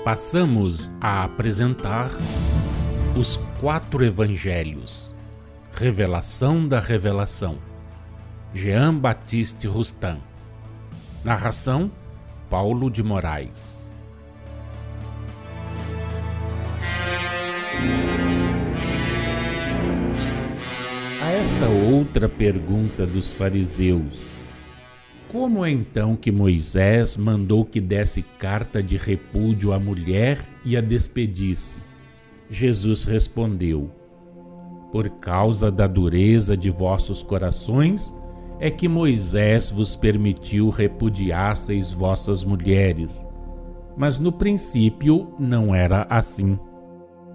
Passamos a apresentar os 4 Evangelhos, Revelação da Revelação, Jean Baptiste Rustin. Narração, Paulo de Moraes. A esta outra pergunta dos fariseus: como é então que Moisés mandou que desse carta de repúdio à mulher e a despedisse? Jesus respondeu: por causa da dureza de vossos corações é que Moisés vos permitiu repudiasseis vossas mulheres. Mas no princípio não era assim.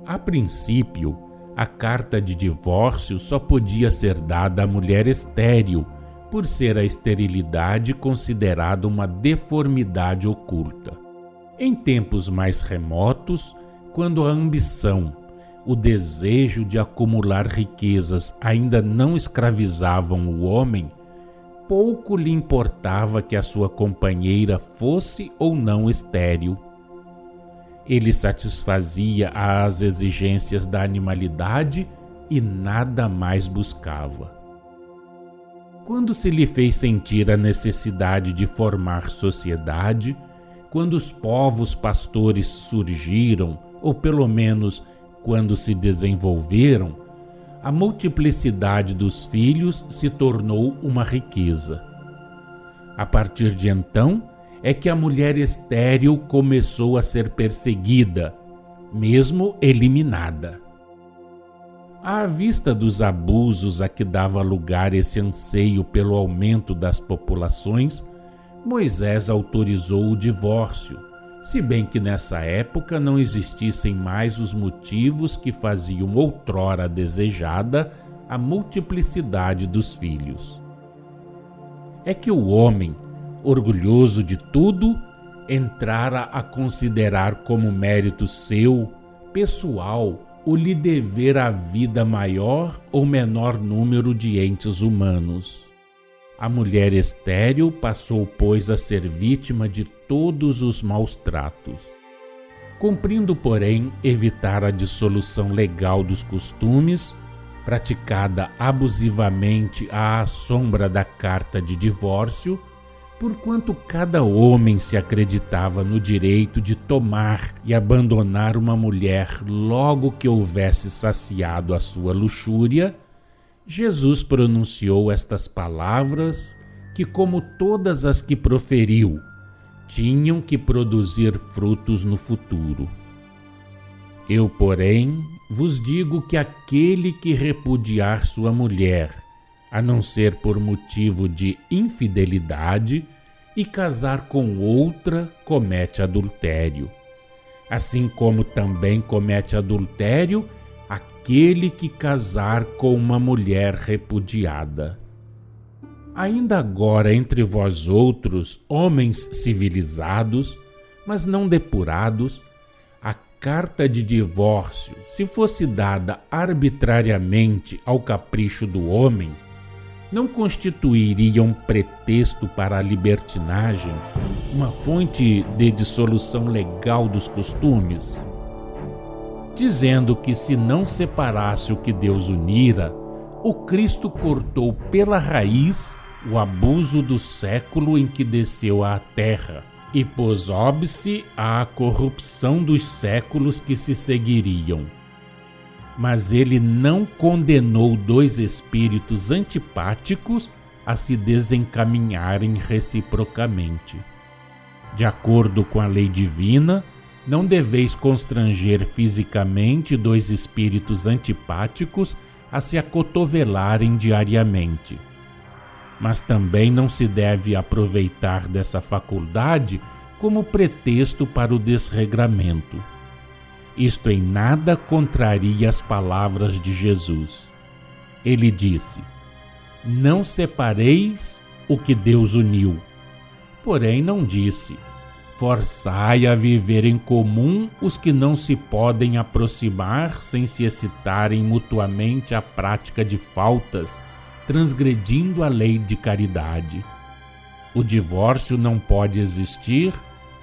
A princípio, a carta de divórcio só podia ser dada à mulher estéril, por ser a esterilidade considerada uma deformidade oculta. Em tempos mais remotos, quando a ambição, o desejo de acumular riquezas ainda não escravizavam o homem, pouco lhe importava que a sua companheira fosse ou não estéril. Ele satisfazia às exigências da animalidade e nada mais buscava. Quando se lhe fez sentir a necessidade de formar sociedade, quando os povos pastores surgiram, ou pelo menos quando se desenvolveram, a multiplicidade dos filhos se tornou uma riqueza. A partir de então, é que a mulher estéril começou a ser perseguida, mesmo eliminada. À vista dos abusos a que dava lugar esse anseio pelo aumento das populações, Moisés autorizou o divórcio, se bem que nessa época não existissem mais os motivos que faziam outrora desejada a multiplicidade dos filhos. É que o homem, orgulhoso de tudo, entrara a considerar como mérito seu, pessoal, o lhe dever a vida maior ou menor número de entes humanos. A mulher estéril passou, pois, a ser vítima de todos os maus tratos. Cumprindo, porém, evitar a dissolução legal dos costumes, praticada abusivamente à sombra da carta de divórcio, porquanto cada homem se acreditava no direito de tomar e abandonar uma mulher logo que houvesse saciado a sua luxúria, Jesus pronunciou estas palavras que, como todas as que proferiu, tinham que produzir frutos no futuro. Eu, porém, vos digo que aquele que repudiar sua mulher, a não ser por motivo de infidelidade, e casar com outra, comete adultério. Assim como também comete adultério aquele que casar com uma mulher repudiada. Ainda agora entre vós outros, homens civilizados, mas não depurados, a carta de divórcio, se fosse dada arbitrariamente ao capricho do homem, não constituiria um pretexto para a libertinagem, uma fonte de dissolução legal dos costumes? Dizendo que se não separasse o que Deus unira, o Cristo cortou pela raiz o abuso do século em que desceu à terra e pôs óbice à corrupção dos séculos que se seguiriam. Mas ele não condenou 2 espíritos antipáticos a se desencaminharem reciprocamente. De acordo com a lei divina, não deveis constranger fisicamente 2 espíritos antipáticos a se acotovelarem diariamente. Mas também não se deve aproveitar dessa faculdade como pretexto para o desregramento. Isto em nada contraria as palavras de Jesus. Ele disse: não separeis o que Deus uniu. Porém não disse: forçai a viver em comum os que não se podem aproximar sem se excitarem mutuamente à prática de faltas, transgredindo a lei de caridade. O divórcio não pode existir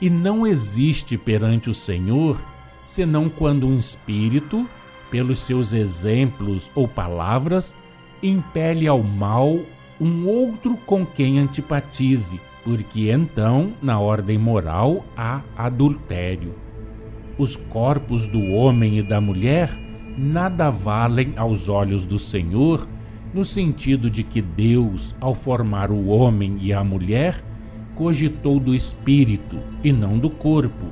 e não existe perante o Senhor senão quando um espírito, pelos seus exemplos ou palavras, impele ao mal um outro com quem antipatize, porque então, na ordem moral, há adultério. Os corpos do homem e da mulher nada valem aos olhos do Senhor, no sentido de que Deus, ao formar o homem e a mulher, cogitou do espírito e não do corpo,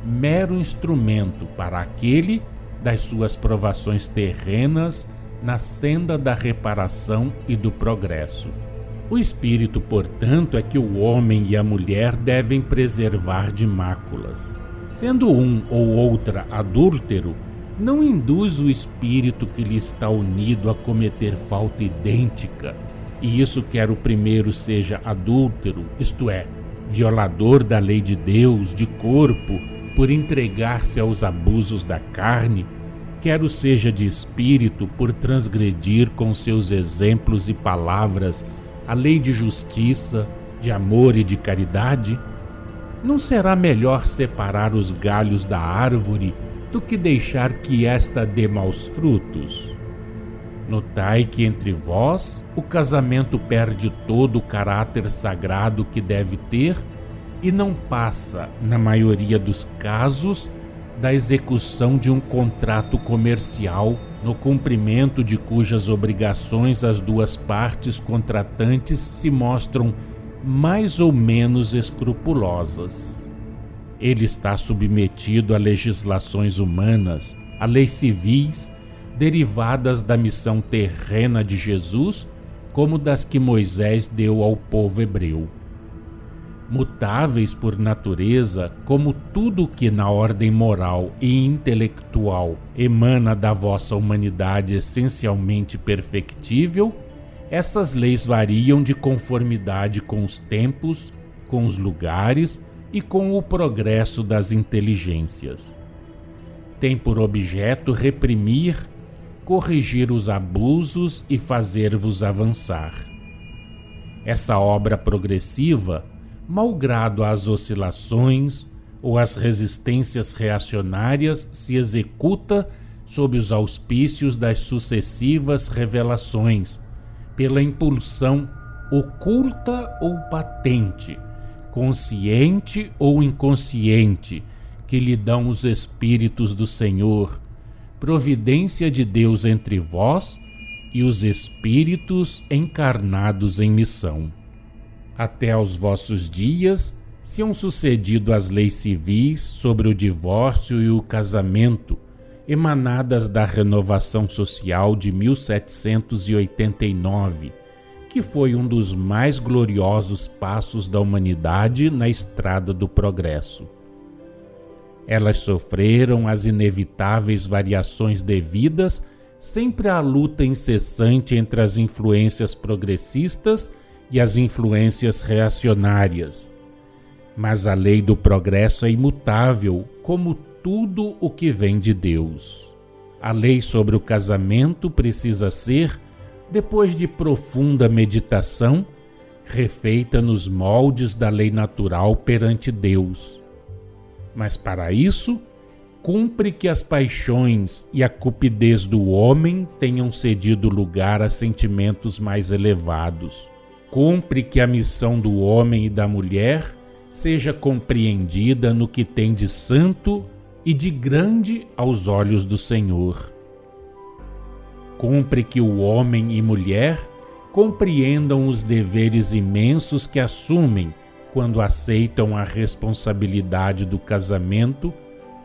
mero instrumento para aquele das suas provações terrenas na senda da reparação e do progresso. O espírito, portanto, é que o homem e a mulher devem preservar de máculas. Sendo um ou outra adúltero, não induz o espírito que lhe está unido a cometer falta idêntica, e isso quer o primeiro seja adúltero, isto é, violador da lei de Deus, de corpo, por entregar-se aos abusos da carne, quer o seja de espírito por transgredir com seus exemplos e palavras a lei de justiça, de amor e de caridade. Não será melhor separar os galhos da árvore do que deixar que esta dê maus frutos? Notai que entre vós o casamento perde todo o caráter sagrado que deve ter e não passa, na maioria dos casos, da execução de um contrato comercial, no cumprimento de cujas obrigações as duas partes contratantes se mostram mais ou menos escrupulosas. Ele está submetido a legislações humanas, a leis civis, derivadas da missão terrena de Jesus, como das que Moisés deu ao povo hebreu. Mutáveis por natureza, como tudo que na ordem moral e intelectual emana da vossa humanidade essencialmente perfectível, essas leis variam de conformidade com os tempos, com os lugares e com o progresso das inteligências. Tem por objeto reprimir, corrigir os abusos e fazer-vos avançar. Essa obra progressiva, malgrado as oscilações ou as resistências reacionárias, se executa sob os auspícios das sucessivas revelações, pela impulsão oculta ou patente, consciente ou inconsciente, que lhe dão os Espíritos do Senhor, providência de Deus entre vós e os Espíritos encarnados em missão. Até aos vossos dias se hão sucedido as leis civis sobre o divórcio e o casamento, emanadas da renovação social de 1789, que foi um dos mais gloriosos passos da humanidade na estrada do progresso. Elas sofreram as inevitáveis variações devidas sempre à luta incessante entre as influências progressistas e as influências reacionárias. Mas a lei do progresso é imutável, como tudo o que vem de Deus. A lei sobre o casamento precisa ser, depois de profunda meditação, refeita nos moldes da lei natural perante Deus. Mas para isso, cumpre que as paixões e a cupidez do homem tenham cedido lugar a sentimentos mais elevados. Cumpre que a missão do homem e da mulher seja compreendida no que tem de santo e de grande aos olhos do Senhor. Cumpre que o homem e mulher compreendam os deveres imensos que assumem quando aceitam a responsabilidade do casamento,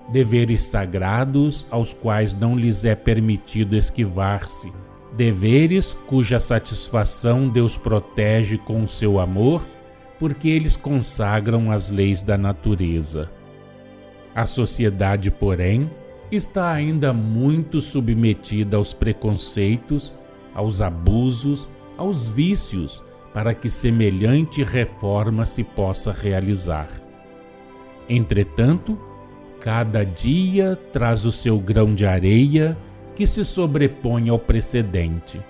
deveres sagrados aos quais não lhes é permitido esquivar-se, deveres cuja satisfação Deus protege com o seu amor, porque eles consagram as leis da natureza. A sociedade, porém, está ainda muito submetida aos preconceitos, aos abusos, aos vícios, para que semelhante reforma se possa realizar. Entretanto, cada dia traz o seu grão de areia que se sobrepõe ao precedente.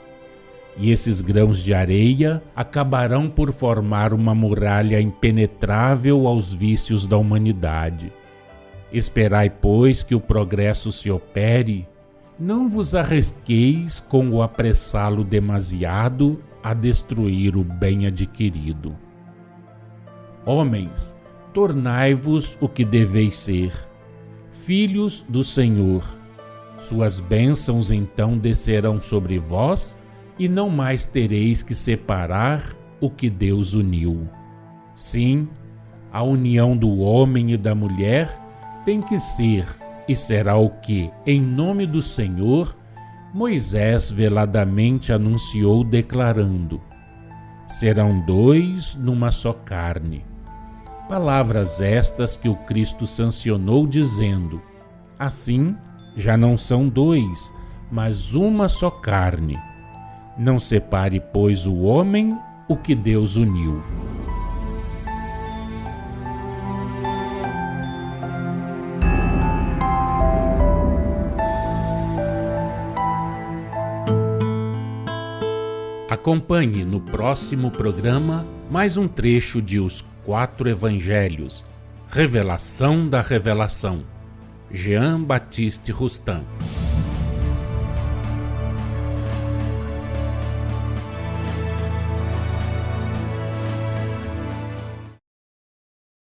e esses grãos de areia acabarão por formar uma muralha impenetrável aos vícios da humanidade. Esperai, pois, que o progresso se opere, não vos arrisqueis com o apressá-lo demasiado a destruir o bem adquirido. Homens, tornai-vos o que deveis ser, filhos do Senhor. Suas bênçãos então descerão sobre vós, e não mais tereis que separar o que Deus uniu. Sim, a união do homem e da mulher tem que ser e será o que, em nome do Senhor, Moisés veladamente anunciou declarando: serão dois numa só carne. Palavras estas que o Cristo sancionou dizendo: assim já não são dois, mas uma só carne. Não separe, pois, o homem o que Deus uniu. Acompanhe no próximo programa mais um trecho de Os 4 Evangelhos, Revelação da Revelação. Jean Baptiste Rustin.